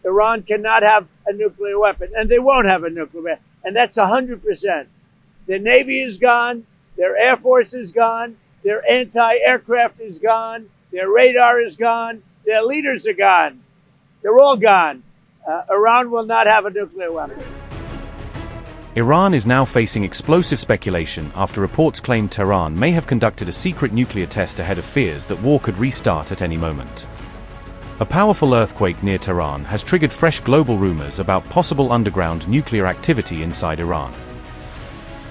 Iran cannot have a nuclear weapon, and they won't have a nuclear weapon. And that's 100%. Their Navy is gone. Their Air Force is gone. Their anti-aircraft is gone. Their radar is gone. Their leaders are gone. They're all gone. Iran will not have a nuclear weapon. Iran is now facing explosive speculation after reports claim Tehran may have conducted a secret nuclear test ahead of fears that war could restart at any moment. A powerful earthquake near Tehran has triggered fresh global rumors about possible underground nuclear activity inside Iran.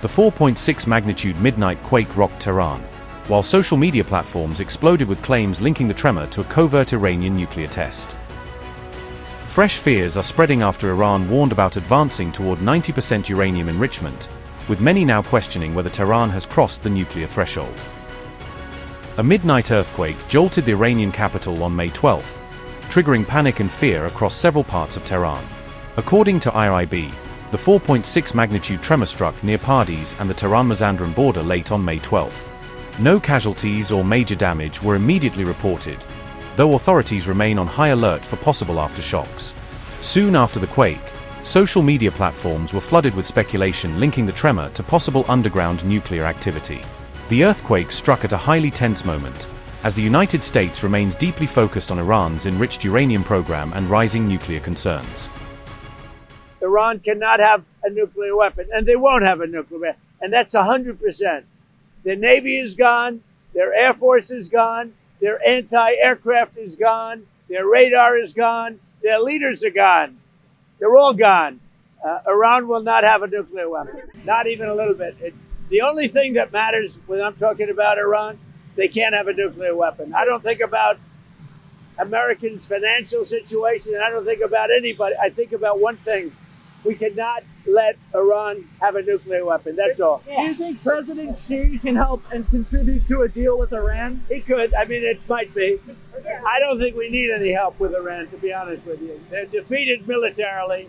The 4.6 magnitude midnight quake rocked Tehran, while social media platforms exploded with claims linking the tremor to a covert Iranian nuclear test. Fresh fears are spreading after Iran warned about advancing toward 90% uranium enrichment, with many now questioning whether Tehran has crossed the nuclear threshold. A midnight earthquake jolted the Iranian capital on May 12, triggering panic and fear across several parts of Tehran. According to IRIB, the 4.6 magnitude tremor struck near Pardes and the Tehran-Mazandaran border late on May 12. No casualties or major damage were immediately reported, though authorities remain on high alert for possible aftershocks. Soon after the quake, social media platforms were flooded with speculation linking the tremor to possible underground nuclear activity. The earthquake struck at a highly tense moment, as the United States remains deeply focused on Iran's enriched uranium program and rising nuclear concerns. Iran cannot have a nuclear weapon, and they won't have a nuclear weapon, and that's 100%. Their Navy is gone, their Air Force is gone, their anti-aircraft is gone, their radar is gone, their leaders are gone. They're all gone. Iran will not have a nuclear weapon, not even a little bit. The only thing that matters when I'm talking about Iran, they can't have a nuclear weapon. I don't think about Americans' financial situation. I don't think about anybody. I think about one thing. We cannot let Iran have a nuclear weapon. That's all. Do you think President Xi can help and contribute to a deal with Iran? He could. I mean, it might be. I don't think we need any help with Iran, to be honest with you. They're defeated militarily,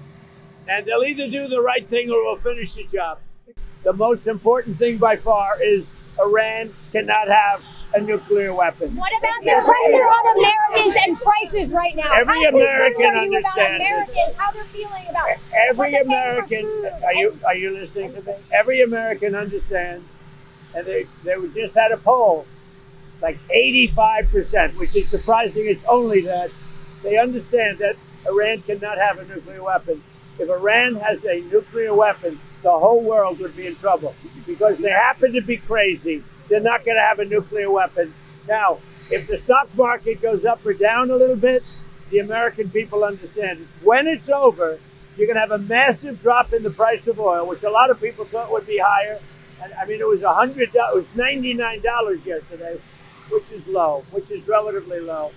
and they'll either do the right thing or we'll finish the job. The most important thing by far is Iran cannot have a nuclear weapon. What about the pressure on Americans and prices right now? Every American understands Americans, how they're feeling about it. Every American, are you listening to me? Every American understands, and they just had a poll, like 85%, which is surprising. It's only that they understand that Iran cannot have a nuclear weapon. If Iran has a nuclear weapon, the whole world would be in trouble because they happen to be crazy. They're not going to have a nuclear weapon. Now, if the stock market goes up or down a little bit, the American people understand it. When it's over, you're going to have a massive drop in the price of oil, which a lot of people thought would be higher. And I mean, it was $99 yesterday, which is low, which is relatively low.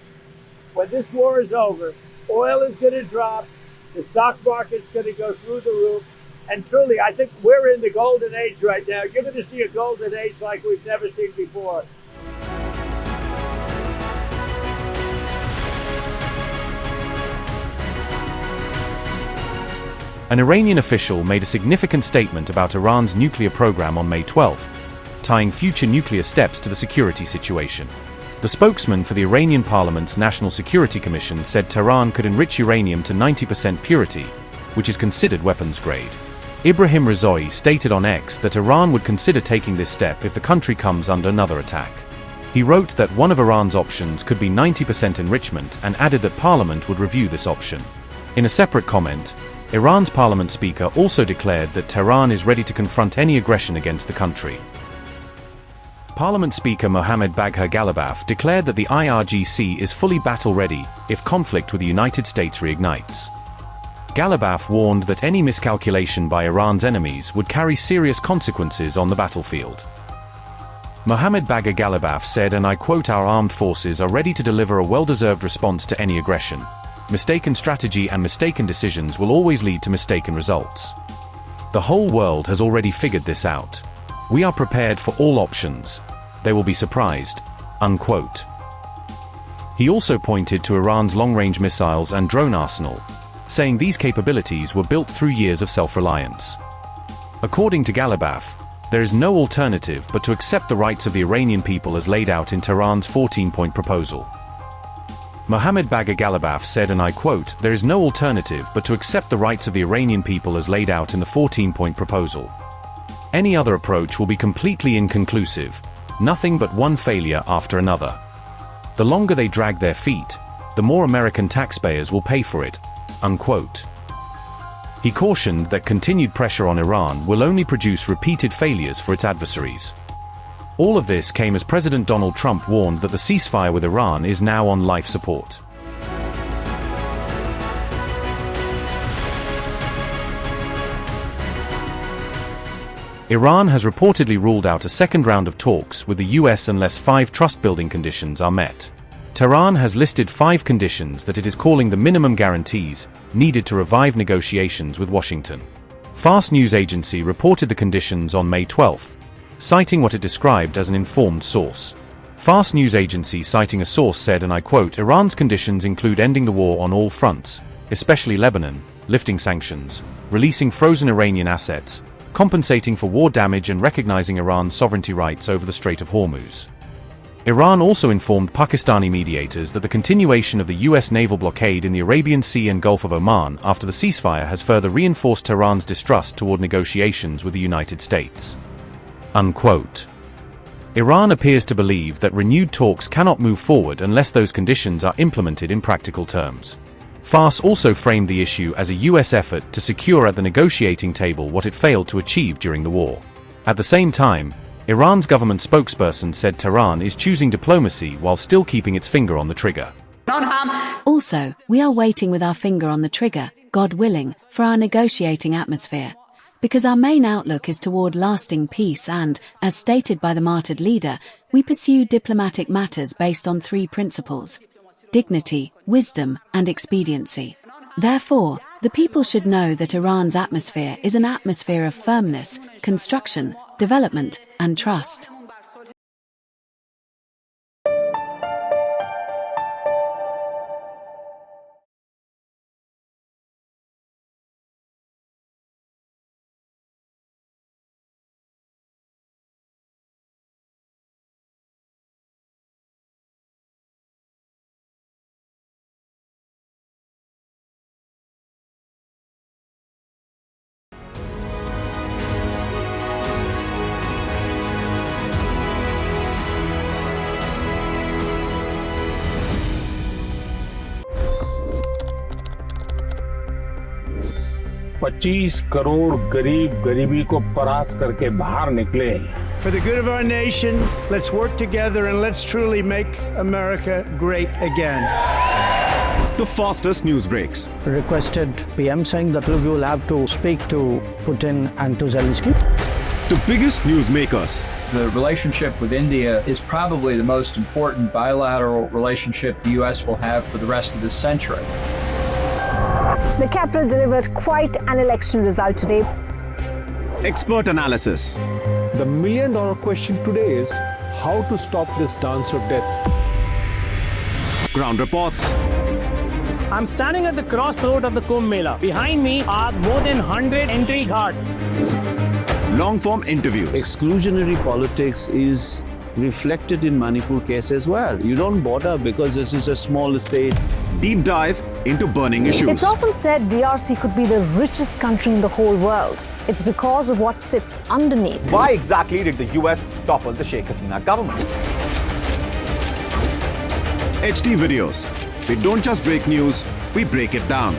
When this war is over, oil is going to drop. The stock market's going to go through the roof. And truly, I think we're in the golden age right now. You're going to see a golden age like we've never seen before. An Iranian official made a significant statement about Iran's nuclear program on May 12, tying future nuclear steps to the security situation. The spokesman for the Iranian Parliament's National Security Commission said Tehran could enrich uranium to 90% purity, which is considered weapons grade. Ibrahim Rizoi stated on X that Iran would consider taking this step if the country comes under another attack. He wrote that one of Iran's options could be 90% enrichment and added that Parliament would review this option. In a separate comment, Iran's Parliament Speaker also declared that Tehran is ready to confront any aggression against the country. Parliament Speaker Mohammad Bagher Ghalibaf declared that the IRGC is fully battle-ready if conflict with the United States reignites. Ghalibaf warned that any miscalculation by Iran's enemies would carry serious consequences on the battlefield. Mohammad Bagher Ghalibaf said, and I quote, "Our armed forces are ready to deliver a well-deserved response to any aggression. Mistaken strategy and mistaken decisions will always lead to mistaken results. The whole world has already figured this out. We are prepared for all options. They will be surprised." Unquote. He also pointed to Iran's long-range missiles and drone arsenal, saying these capabilities were built through years of self-reliance. According to Ghalibaf, there is no alternative but to accept the rights of the Iranian people as laid out in Tehran's 14-point proposal. Mohammad Bagher Ghalibaf said, and I quote, "There is no alternative but to accept the rights of the Iranian people as laid out in the 14-point proposal. Any other approach will be completely inconclusive, nothing but one failure after another. The longer they drag their feet, the more American taxpayers will pay for it," unquote. He cautioned that continued pressure on Iran will only produce repeated failures for its adversaries. All of this came as President Donald Trump warned that the ceasefire with Iran is now on life support. Iran has reportedly ruled out a second round of talks with the US unless 5 trust-building conditions are met. Tehran has listed 5 conditions that it is calling the minimum guarantees needed to revive negotiations with Washington. Fast News Agency reported the conditions on May 12, citing what it described as an informed source. Fast News Agency citing a source said, and I quote, "Iran's conditions include ending the war on all fronts, especially Lebanon, lifting sanctions, releasing frozen Iranian assets, compensating for war damage and recognizing Iran's sovereignty rights over the Strait of Hormuz." Iran also informed Pakistani mediators that the continuation of the US naval blockade in the Arabian Sea and Gulf of Oman after the ceasefire has further reinforced Tehran's distrust toward negotiations with the United States. Unquote. Iran appears to believe that renewed talks cannot move forward unless those conditions are implemented in practical terms. Fars also framed the issue as a US effort to secure at the negotiating table what it failed to achieve during the war. At the same time, Iran's government spokesperson said Tehran is choosing diplomacy while still keeping its finger on the trigger. Also, we are waiting with our finger on the trigger, God willing, for our negotiating atmosphere. Because our main outlook is toward lasting peace and, as stated by the martyred leader, we pursue diplomatic matters based on 3 principles: dignity, wisdom, and expediency. Therefore, the people should know that Iran's atmosphere is an atmosphere of firmness, construction, development, and trust. $25 crore गरीब गरीबी को परास्त करके बाहर निकले। For the good of our nation, let's work together and let's truly make America great again. The fastest news breaks. Requested PM saying that we will have to speak to Putin and to Zelensky. The biggest news makers. The relationship with India is probably the most important bilateral relationship the US will have for the rest of this century. The capital delivered quite an election result today. Expert analysis. The million-dollar question today is how to stop this dance of death. Ground reports. I'm standing at the crossroad of the Kumbh Mela. Behind me are more than 100 entry ghats. Long-form interviews. Exclusionary politics is reflected in Manipur case as well. You don't bother because this is a small state. Deep dive into burning issues. It's often said DRC could be the richest country in the whole world. It's because of what sits underneath. Why exactly did the US topple the Sheikh Hasina government? HD videos. We don't just break news, we break it down.